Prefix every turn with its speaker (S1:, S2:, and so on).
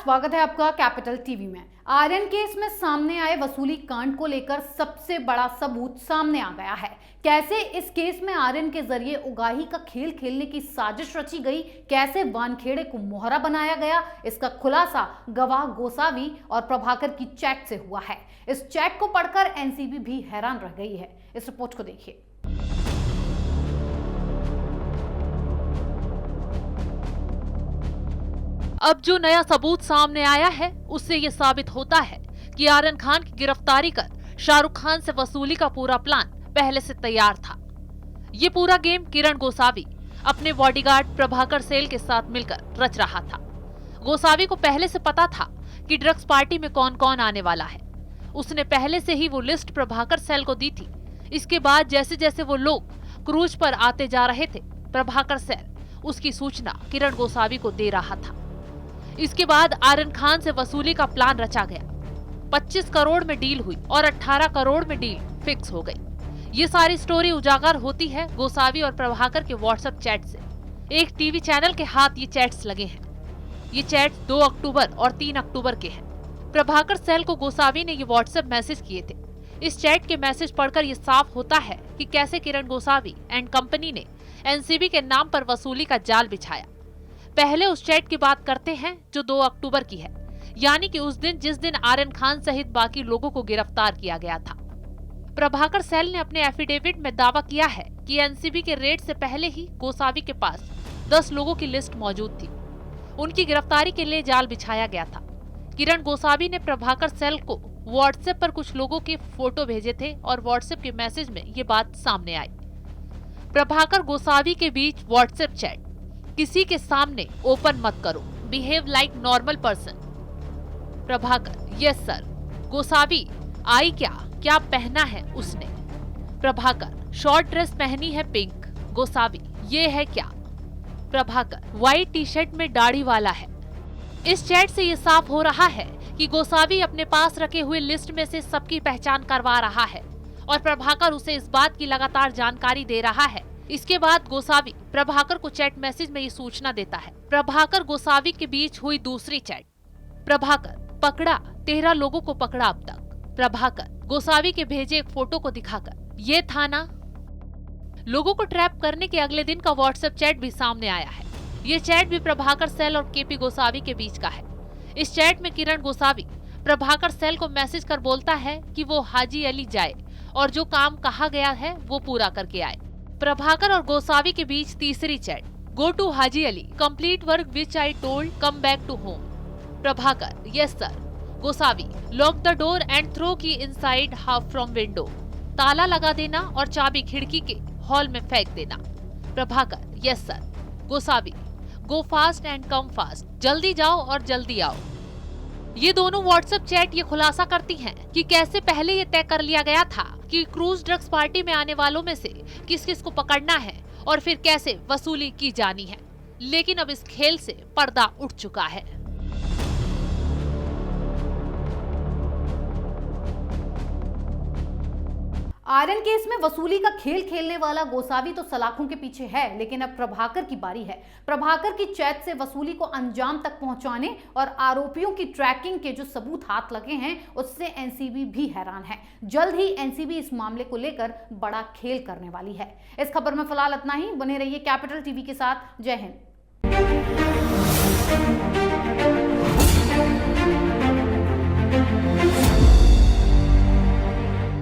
S1: स्वागत है आपका कैपिटल टीवी में। आर्यन केस में सामने आए वसूली कांड को लेकर सबसे बड़ा सबूत सामने आ गया है। कैसे इस केस में आर्यन के जरिए उगाही का खेल खेलने की साजिश रची गई, कैसे वानखेड़े को मोहरा बनाया गया, इसका खुलासा गवाह गोसावी और प्रभाकर की चैट से हुआ है। इस चैट को पढ़कर एनसीबी भी हैरान रह गई है। इस रिपोर्ट को देखिए।
S2: अब जो नया सबूत सामने आया है उससे ये साबित होता है कि आर्यन खान की गिरफ्तारी कर शाहरुख खान से वसूली का पूरा प्लान पहले से तैयार था। ये पूरा गेम किरण गोसावी अपने बॉडीगार्ड प्रभाकर सेल के साथ मिलकर रच रहा था। गोसावी को पहले से पता था कि ड्रग्स पार्टी में कौन कौन आने वाला है। उसने पहले से ही वो लिस्ट प्रभाकर सेल को दी थी। इसके बाद जैसे जैसे वो लोग क्रूज पर आते जा रहे थे, प्रभाकर सेल उसकी सूचना किरण गोसावी को दे रहा था। इसके बाद आर्यन खान से वसूली का प्लान रचा गया। 25 करोड़ में डील हुई और 18 करोड़ में डील फिक्स हो गई। ये सारी स्टोरी उजागर होती है गोसावी और प्रभाकर के व्हाट्सएप चैट से। एक टीवी चैनल के हाथ ये चैट्स लगे हैं। ये चैट 2 अक्टूबर और 3 अक्टूबर के हैं। प्रभाकर सेल को गोसावी ने ये व्हाट्सएप मैसेज किए थे। इस चैट के मैसेज पढ़कर ये साफ होता है कि कैसे किरण गोसावी एंड कंपनी ने एनसीबी के नाम पर वसूली का जाल बिछाया। पहले उस चैट की बात करते हैं जो 2 अक्टूबर की है, यानी कि उस दिन जिस दिन आर्यन खान सहित बाकी लोगों को गिरफ्तार किया गया था। प्रभाकर सेल ने अपने एफिडेविट में दावा किया है कि एनसीबी के रेड से पहले ही गोसावी के पास 10 लोगों की लिस्ट मौजूद थी। उनकी गिरफ्तारी के लिए जाल बिछाया गया था। किरण गोसावी ने प्रभाकर सेल को व्हाट्सएप पर कुछ लोगों के फोटो भेजे थे और व्हाट्सएप के मैसेज में ये बात सामने आई। प्रभाकर गोसावी के बीच व्हाट्सएप चैट, किसी के सामने ओपन मत करो, behave like normal person. Prabhakar, yes sir. Gosavi, आई क्या पहना है उसने? प्रभाकर, शॉर्ट ड्रेस पहनी है पिंक। गोसावी, ये है क्या? प्रभाकर, व्हाइट टी शर्ट में दाढ़ी वाला है। इस चैट से ये साफ हो रहा है कि गोसावी अपने पास रखे हुए लिस्ट में से सबकी पहचान करवा रहा है और प्रभाकर उसे इस बात की लगातार जानकारी दे रहा है। इसके बाद गोसावी प्रभाकर को चैट मैसेज में ये सूचना देता है। प्रभाकर गोसावी के बीच हुई दूसरी चैट। प्रभाकर, पकड़ा, 13 लोगों को पकड़ा अब तक। प्रभाकर गोसावी के भेजे एक फोटो को दिखाकर, ये था ना? लोगों को ट्रैप करने के अगले दिन का व्हाट्सएप चैट भी सामने आया है। ये चैट भी प्रभाकर सेल और केपी गोसावी के बीच का है। इस चैट में किरण गोसावी प्रभाकर सेल को मैसेज कर बोलता है कि वो हाजी अली जाए और जो काम कहा गया है वो पूरा करके आए। प्रभाकर और गोसावी के बीच तीसरी chat, go to Haji Ali, complete work which I told, come back to home. Prabhakar, yes sir. Gosavi, lock the door and throw key inside half from window, ताला लगा देना और चाबी खिड़की के हॉल में फेंक देना। Prabhakar, yes sir. Gosavi, go fast and come fast, जल्दी जाओ और जल्दी आओ। ये दोनों व्हाट्सएप चैट ये खुलासा करती हैं कि कैसे पहले ये तय कर लिया गया था कि क्रूज ड्रग्स पार्टी में आने वालों में से किस किस को पकड़ना है और फिर कैसे वसूली की जानी है। लेकिन अब इस खेल से पर्दा उठ चुका है।
S1: आर्यन केस में वसूली का खेल खेलने वाला गोसावी तो सलाखों के पीछे है, लेकिन अब प्रभाकर की बारी है। प्रभाकर की चैट से वसूली को अंजाम तक पहुंचाने और आरोपियों की ट्रैकिंग के जो सबूत हाथ लगे हैं उससे एनसीबी भी हैरान है। जल्द ही एनसीबी इस मामले को लेकर बड़ा खेल करने वाली है। इस खबर में फिलहाल इतना ही। बने रहिए कैपिटल टीवी के साथ। जय हिंद।